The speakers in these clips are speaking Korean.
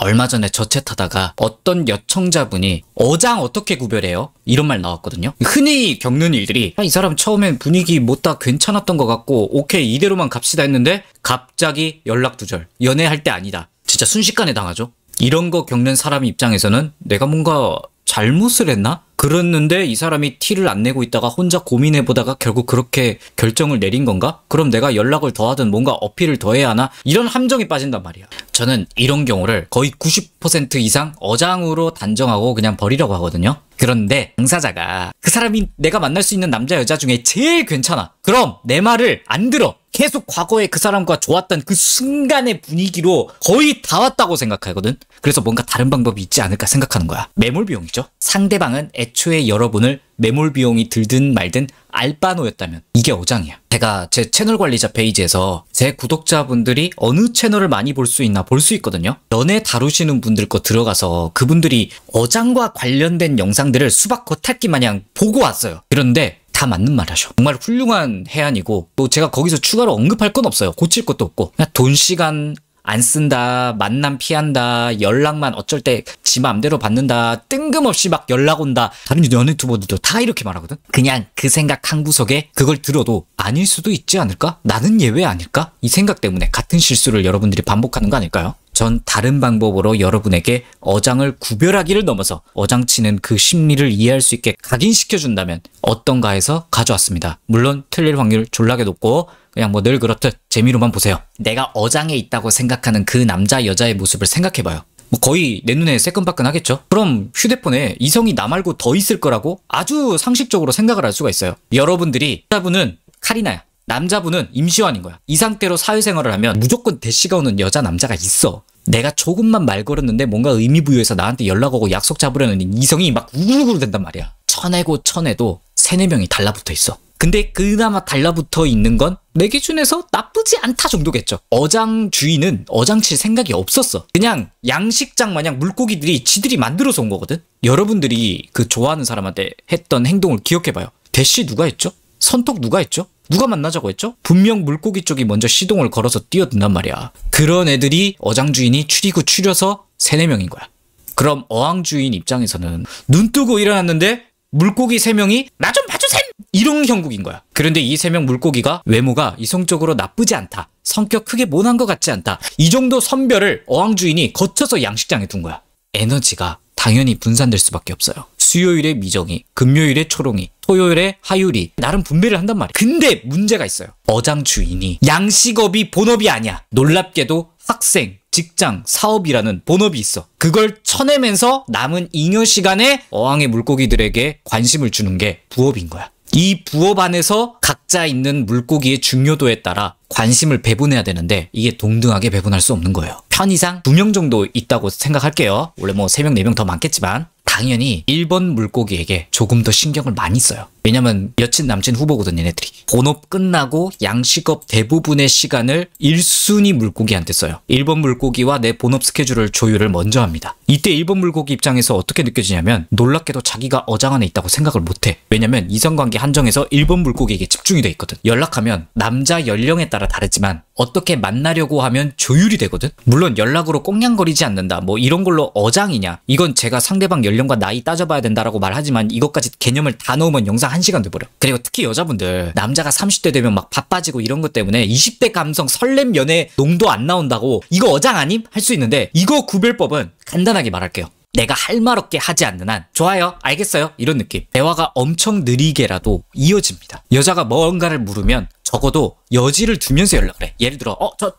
얼마 전에 저 챗 하다가 어떤 여청자분이 어장 어떻게 구별해요? 이런 말 나왔거든요. 흔히 겪는 일들이 이 사람 처음엔 분위기 못다 괜찮았던 것 같고 오케이 이대로만 갑시다 했는데 갑자기 연락 두절. 연애할 때 아니다. 진짜 순식간에 당하죠. 이런 거 겪는 사람 입장에서는 내가 뭔가 잘못을 했나? 그랬는데 이 사람이 티를 안 내고 있다가 혼자 고민해보다가 결국 그렇게 결정을 내린 건가? 그럼 내가 연락을 더 하든 뭔가 어필을 더 해야 하나? 이런 함정에 빠진단 말이야. 저는 이런 경우를 거의 90% 이상 어장으로 단정하고 그냥 버리라고 하거든요. 그런데 당사자가 그 사람이 내가 만날 수 있는 남자 여자 중에 제일 괜찮아. 그럼 내 말을 안 들어. 계속 과거에 그 사람과 좋았던 그 순간의 분위기로 거의 다 왔다고 생각하거든. 그래서 뭔가 다른 방법이 있지 않을까 생각하는 거야. 매몰 비용이죠. 상대방은 애초에 여러분을 매몰 비용이 들든 말든 알바노였다면 이게 어장이야. 제가 제 채널 관리자 페이지에서 제 구독자분들이 어느 채널을 많이 볼 수 있나 볼 수 있거든요. 연애 다루시는 분들 거 들어가서 그분들이 어장과 관련된 영상들을 수박 겉핥기 마냥 보고 왔어요. 그런데 다 맞는 말 하셔. 정말 훌륭한 해안이고 또 제가 거기서 추가로 언급할 건 없어요. 고칠 것도 없고 그냥 돈 시간 안 쓴다, 만남 피한다, 연락만 어쩔 때 지 맘대로 받는다, 뜬금없이 막 연락 온다. 다른 연애 유튜버들도 다 이렇게 말하거든. 그냥 그 생각 한 구석에 그걸 들어도 아닐 수도 있지 않을까? 나는 예외 아닐까? 이 생각 때문에 같은 실수를 여러분들이 반복하는 거 아닐까요? 전 다른 방법으로 여러분에게 어장을 구별하기를 넘어서 어장치는 그 심리를 이해할 수 있게 각인시켜준다면 어떤가 해서 가져왔습니다. 물론 틀릴 확률 졸라게 높고 그냥 뭐 늘 그렇듯 재미로만 보세요. 내가 어장에 있다고 생각하는 그 남자 여자의 모습을 생각해봐요. 뭐 거의 내 눈에 새끈바끈 하겠죠? 그럼 휴대폰에 이성이 나 말고 더 있을 거라고 아주 상식적으로 생각을 할 수가 있어요. 여러분들이 여자분은 카리나야. 남자분은 임시완인 거야. 이 상태로 사회생활을 하면 무조건 대시가 오는 여자 남자가 있어. 내가 조금만 말 걸었는데 뭔가 의미 부여해서 나한테 연락 오고 약속 잡으려는 이성이 막 우르르 된단 말이야. 천해고 천해도 3-4명이 달라붙어 있어. 근데 그나마 달라붙어 있는 건 내 기준에서 나쁘지 않다 정도겠죠. 어장 주인은 어장칠 생각이 없었어. 그냥 양식장 마냥 물고기들이 지들이 만들어서 온 거거든. 여러분들이 그 좋아하는 사람한테 했던 행동을 기억해봐요. 대시 누가 했죠? 선톡 누가 했죠? 누가 만나자고 했죠? 분명 물고기 쪽이 먼저 시동을 걸어서 뛰어든단 말이야. 그런 애들이 어장 주인이 추리고 추려서 3-4명인 거야. 그럼 어항 주인 입장에서는 눈 뜨고 일어났는데 물고기 3명이 나 좀 봐주셈! 이런 형국인 거야. 그런데 이 3명 물고기가 외모가 이성적으로 나쁘지 않다. 성격 크게 모난 것 같지 않다. 이 정도 선별을 어항 주인이 거쳐서 양식장에 둔 거야. 에너지가 당연히 분산될 수밖에 없어요. 수요일에 미정이, 금요일에 초롱이, 토요일에 하율이 나름 분배를 한단 말이야. 근데 문제가 있어요. 어장 주인이 양식업이 본업이 아니야. 놀랍게도 학생, 직장, 사업이라는 본업이 있어. 그걸 쳐내면서 남은 잉여 시간에 어항의 물고기들에게 관심을 주는 게 부업인 거야. 이 부업 안에서 각자 있는 물고기의 중요도에 따라 관심을 배분해야 되는데 이게 동등하게 배분할 수 없는 거예요. 편의상 2명 정도 있다고 생각할게요. 원래 뭐 3명, 4명 더 많겠지만 당연히 1번 물고기에게 조금 더 신경을 많이 써요. 왜냐면 여친 남친 후보거든 얘네들이. 본업 끝나고 양식업 대부분의 시간을 1순위 물고기한테 써요. 1번 물고기와 내 본업 스케줄을 조율을 먼저 합니다. 이때 1번 물고기 입장에서 어떻게 느껴지냐면 놀랍게도 자기가 어장 안에 있다고 생각을 못해. 왜냐면 이성관계 한정에서 1번 물고기에게 집중이 돼 있거든. 연락하면 남자 연령에 따라 다르지만 어떻게 만나려고 하면 조율이 되거든. 물론 연락으로 꽁냥거리지 않는다 뭐 이런 걸로 어장이냐, 이건 제가 상대방 연령과 나이 따져봐야 된다라고 말하지만 이것까지 개념을 다 넣으면 영상 1시간 돼버려. 그리고 특히 여자분들 남자가 30대 되면 막 바빠지고 이런 것 때문에 20대 감성 설렘 연애 농도 안 나온다고 이거 어장 아님? 할 수 있는데 이거 구별법은 간단하게 말할게요. 내가 할 말 없게 하지 않는 한 좋아요, 알겠어요 이런 느낌. 대화가 엄청 느리게라도 이어집니다. 여자가 뭔가를 물으면 적어도 여지를 두면서 연락을 해. 예를 들어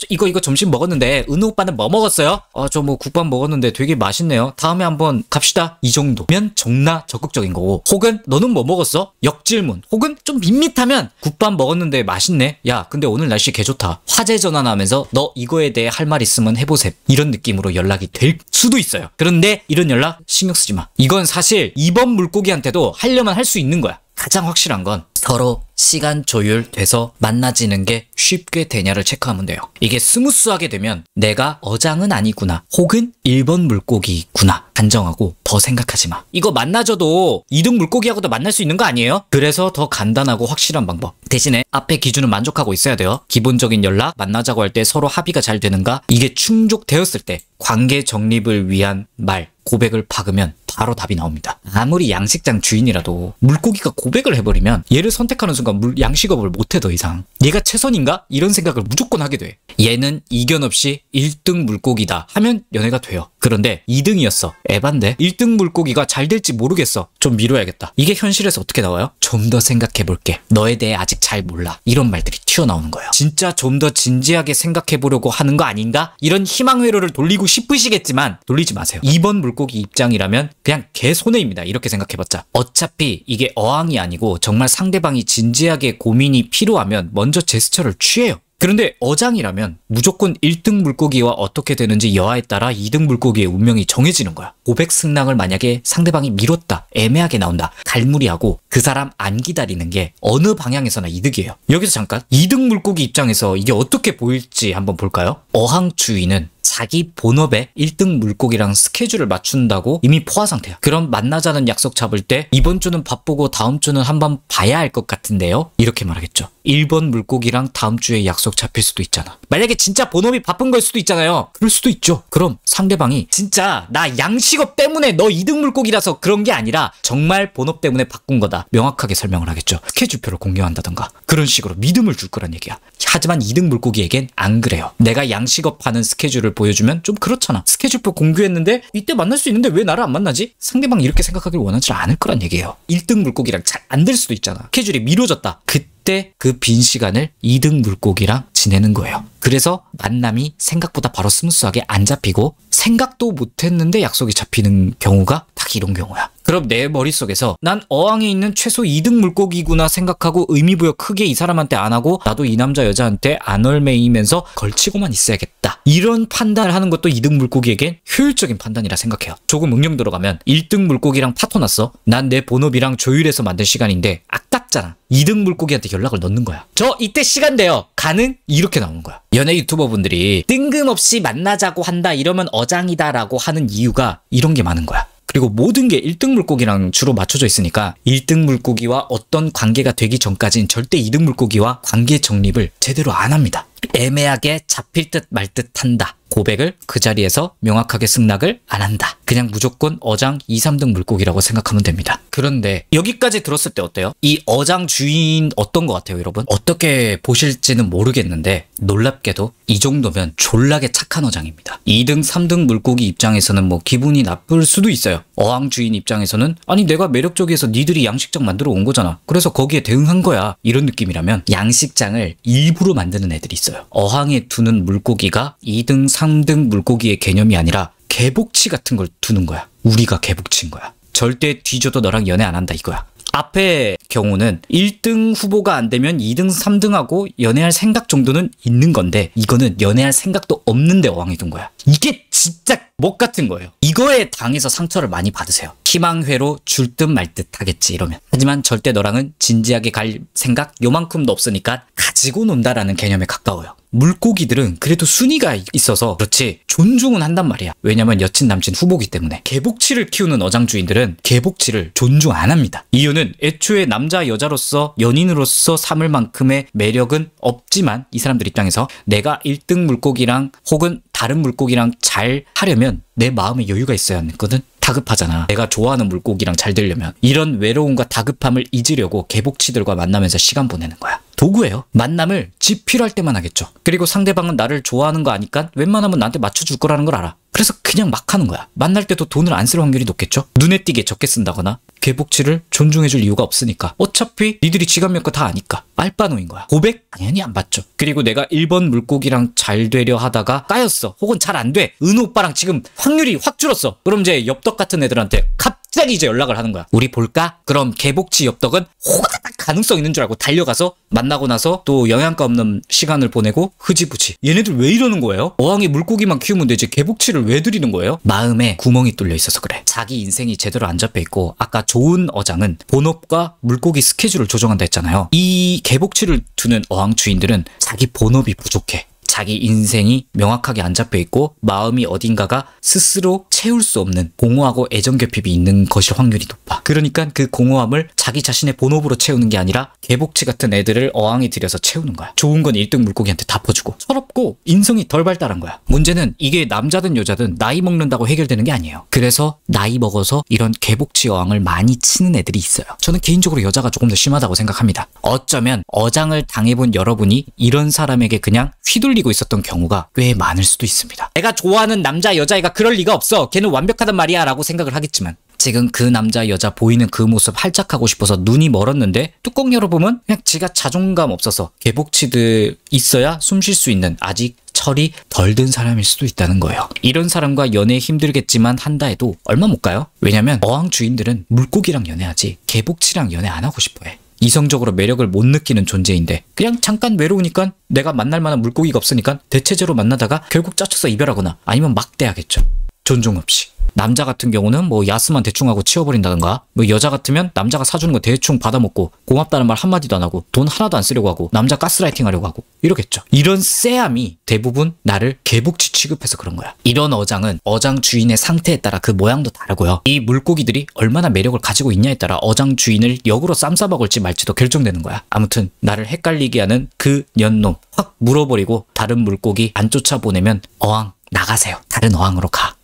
이거 점심 먹었는데 은우 오빠는 뭐 먹었어요? 저 뭐 국밥 먹었는데 되게 맛있네요. 다음에 한번 갑시다. 이 정도면 정나 적극적인 거고, 혹은 너는 뭐 먹었어? 역질문. 혹은 좀 밋밋하면 국밥 먹었는데 맛있네. 야 근데 오늘 날씨 개 좋다. 화제 전환하면서 너 이거에 대해 할 말 있으면 해보셈. 이런 느낌으로 연락이 될 수도 있어요. 그런데 이런 연락 신경 쓰지 마. 이건 사실 2번 물고기한테도 하려면 할 수 있는 거야. 가장 확실한 건 서로 시간 조율돼서 만나지는 게 쉽게 되냐를 체크하면 돼요. 이게 스무스하게 되면 내가 어장은 아니구나 혹은 1번 물고기구나 단정하고 더 생각하지 마. 이거 만나줘도 2등 물고기하고도 만날 수 있는 거 아니에요? 그래서 더 간단하고 확실한 방법. 대신에 앞에 기준은 만족하고 있어야 돼요. 기본적인 연락, 만나자고 할 때 서로 합의가 잘 되는가? 이게 충족되었을 때 관계 정립을 위한 말, 고백을 박으면 바로 답이 나옵니다. 아무리 양식장 주인이라도 물고기가 고백을 해버리면 얘를 선택하는 순간 양식업을 못해 더 이상. 얘가 최선인가? 이런 생각을 무조건 하게 돼. 얘는 이견 없이 1등 물고기다 하면 연애가 돼요. 그런데 2등이었어. 에반데? 1등 물고기가 잘 될지 모르겠어. 좀 미뤄야겠다. 이게 현실에서 어떻게 나와요? 좀 더 생각해볼게. 너에 대해 아직 잘 몰라. 이런 말들이 튀어나오는 거예요. 진짜 좀 더 진지하게 생각해보려고 하는 거 아닌가? 이런 희망회로를 돌리고 싶으시겠지만 돌리지 마세요. 2번 물고기 입장이라면 그냥 개손해입니다. 이렇게 생각해봤자. 어차피 이게 어항이 아니고 정말 상대방이 진지하게 고민이 필요하면 먼저 제스처를 취해요. 그런데 어장이라면 무조건 1등 물고기와 어떻게 되는지 여하에 따라 2등 물고기의 운명이 정해지는 거야. 고백 승낙을 만약에 상대방이 미뤘다, 애매하게 나온다, 갈무리하고 그 사람 안 기다리는 게 어느 방향에서나 이득이에요. 여기서 잠깐 2등 물고기 입장에서 이게 어떻게 보일지 한번 볼까요? 어항 주인은 자기 본업에 1등 물고기랑 스케줄을 맞춘다고 이미 포화 상태야. 그럼 만나자는 약속 잡을 때 이번 주는 바쁘고 다음 주는 한번 봐야 할 것 같은데요? 이렇게 말하겠죠. 1번 물고기랑 다음 주에 약속 잡힐 수도 있잖아. 만약에 진짜 본업이 바쁜 걸 수도 있잖아요. 그럴 수도 있죠. 그럼 상대방이 진짜 나 양식업 때문에 너 2등 물고기라서 그런 게 아니라 정말 본업 때문에 바꾼 거다. 명확하게 설명을 하겠죠. 스케줄표를 공유한다던가 그런 식으로 믿음을 줄 거란 얘기야. 하지만 2등 물고기에겐 안 그래요. 내가 양식업 하는 스케줄을 보여주면 좀 그렇잖아. 스케줄표 공개했는데 이때 만날 수 있는데 왜 나를 안 만나지? 상대방이 이렇게 생각하길 원하지 않을 거란 얘기예요. 1등 물고기랑 잘 안 될 수도 있잖아. 스케줄이 미뤄졌다. 그때 그 빈 시간을 2등 물고기랑 지내는 거예요. 그래서 만남이 생각보다 바로 스무스하게 안 잡히고 생각도 못했는데 약속이 잡히는 경우가 딱 이런 경우야. 그럼 내 머릿속에서 난 어항에 있는 최소 2등 물고기구나 생각하고 의미부여 크게 이 사람한테 안 하고 나도 이 남자 여자한테 안 얼매이면서 걸치고만 있어야겠다. 이런 판단을 하는 것도 2등 물고기에겐 효율적인 판단이라 생각해요. 조금 응용 들어가면 1등 물고기랑 파토 났어. 난 내 본업이랑 조율해서 만든 시간인데 아깝잖아. 2등 물고기한테 연락을 넣는 거야. 저 이때 시간 돼요. 가능? 이렇게 나오는 거야. 연예 유튜버분들이 뜬금없이 만나자고 한다 이러면 어장이다라고 하는 이유가 이런 게 많은 거야. 그리고 모든 게 1등 물고기랑 주로 맞춰져 있으니까 1등 물고기와 어떤 관계가 되기 전까진 절대 2등 물고기와 관계 정립을 제대로 안 합니다. 애매하게 잡힐 듯 말 듯 한다. 고백을 그 자리에서 명확하게 승낙을 안 한다. 그냥 무조건 어장 2, 3등 물고기라고 생각하면 됩니다. 그런데 여기까지 들었을 때 어때요? 이 어장 주인 어떤 것 같아요, 여러분? 어떻게 보실지는 모르겠는데 놀랍게도 이 정도면 졸라게 착한 어장입니다. 2등, 3등 물고기 입장에서는 뭐 기분이 나쁠 수도 있어요. 어항 주인 입장에서는 아니 내가 매력적이어서 니들이 양식장 만들어 온 거잖아. 그래서 거기에 대응한 거야. 이런 느낌이라면 양식장을 일부러 만드는 애들이 있어요. 어항에 두는 물고기가 2등, 3등 물고기의 개념이 아니라 개복치 같은 걸 두는 거야. 우리가 개복치인 거야. 절대 뒤져도 너랑 연애 안 한다 이거야. 앞의 경우는 1등 후보가 안 되면 2등, 3등하고 연애할 생각 정도는 있는 건데 이거는 연애할 생각도 없는데 어항에 둔 거야. 이게 진짜 먹 같은 거예요. 이거에 당해서 상처를 많이 받으세요. 희망회로 줄 듯 말 듯 하겠지 이러면. 하지만 절대 너랑은 진지하게 갈 생각 요만큼도 없으니까 가지고 논다라는 개념에 가까워요. 물고기들은 그래도 순위가 있어서 그렇지 존중은 한단 말이야. 왜냐면 여친 남친 후보기 때문에. 개복치를 키우는 어장주인들은 개복치를 존중 안 합니다. 이유는 애초에 남자 여자로서 연인으로서 삼을 만큼의 매력은 없지만 이 사람들 입장에서 내가 1등 물고기랑 혹은 다른 물고기랑 잘 하려면 내 마음에 여유가 있어야 하거든. 다급하잖아. 내가 좋아하는 물고기랑 잘 되려면. 이런 외로움과 다급함을 잊으려고 개복치들과 만나면서 시간 보내는 거야. 도구예요. 만남을 지 필요할 때만 하겠죠. 그리고 상대방은 나를 좋아하는 거 아니까 웬만하면 나한테 맞춰줄 거라는 걸 알아. 그래서 그냥 막 하는 거야. 만날 때도 돈을 안 쓸 확률이 높겠죠. 눈에 띄게 적게 쓴다거나 개복치를 존중해줄 이유가 없으니까. 어차피 니들이 지갑 몇 거 다 아니까. 알바노인 거야. 고백? 당연히 안 받죠. 그리고 내가 1번 물고기랑 잘 되려 하다가 까였어. 혹은 잘 안 돼. 은호 오빠랑 지금 확률이 확 줄었어. 그럼 이제 엽떡 같은 애들한테 갑자기 갑자기 이제 연락을 하는 거야. 우리 볼까? 그럼 개복치 엽떡은 호다닥 가능성 있는 줄 알고 달려가서 만나고 나서 또 영양가 없는 시간을 보내고 흐지부지. 얘네들 왜 이러는 거예요? 어항에 물고기만 키우면 되지 개복치를 왜 들이는 거예요? 마음에 구멍이 뚫려 있어서 그래. 자기 인생이 제대로 안 잡혀 있고 아까 좋은 어장은 본업과 물고기 스케줄을 조정한다 했잖아요. 이 개복치를 두는 어항 주인들은 자기 본업이 부족해. 자기 인생이 명확하게 안 잡혀 있고 마음이 어딘가가 스스로 채울 수 없는 공허하고 애정결핍이 있는 것일 확률이 높아. 그러니까 그 공허함을 자기 자신의 본업으로 채우는 게 아니라 개복치 같은 애들을 어항에 들여서 채우는 거야. 좋은 건 1등 물고기한테 다 퍼주고 철없고 인성이 덜 발달한 거야. 문제는 이게 남자든 여자든 나이 먹는다고 해결되는 게 아니에요. 그래서 나이 먹어서 이런 개복치 어항을 많이 치는 애들이 있어요. 저는 개인적으로 여자가 조금 더 심하다고 생각합니다. 어쩌면 어장을 당해본 여러분이 이런 사람에게 그냥 휘둘리고 있었던 경우가 꽤 많을 수도 있습니다. 내가 좋아하는 남자 여자애가 그럴 리가 없어. 걔는 완벽하단 말이야 라고 생각을 하겠지만 지금 그 남자 여자 보이는 그 모습 활짝하고 싶어서 눈이 멀었는데 뚜껑 열어보면 그냥 지가 자존감 없어서 개복치들 있어야 숨 쉴 수 있는 아직 철이 덜 든 사람일 수도 있다는 거예요. 이런 사람과 연애 힘들겠지만 한다 해도 얼마 못 가요. 왜냐면 어항 주인들은 물고기랑 연애하지 개복치랑 연애 안 하고 싶어 해. 이성적으로 매력을 못 느끼는 존재인데 그냥 잠깐 외로우니까 내가 만날 만한 물고기가 없으니까 대체제로 만나다가 결국 짜쳐서 이별하거나 아니면 막대하겠죠. 존중 없이. 남자 같은 경우는 뭐 야스만 대충 하고 치워버린다던가 뭐 여자 같으면 남자가 사주는 거 대충 받아먹고 고맙다는 말 한마디도 안 하고 돈 하나도 안 쓰려고 하고 남자 가스라이팅 하려고 하고 이러겠죠. 이런 쎄함이 대부분 나를 개복치 취급해서 그런 거야. 이런 어장은 어장 주인의 상태에 따라 그 모양도 다르고요. 이 물고기들이 얼마나 매력을 가지고 있냐에 따라 어장 주인을 역으로 쌈 싸먹을지 말지도 결정되는 거야. 아무튼 나를 헷갈리게 하는 그 년놈 확 물어버리고 다른 물고기 안 쫓아보내면 어항 나가세요. 다른 어항으로 가.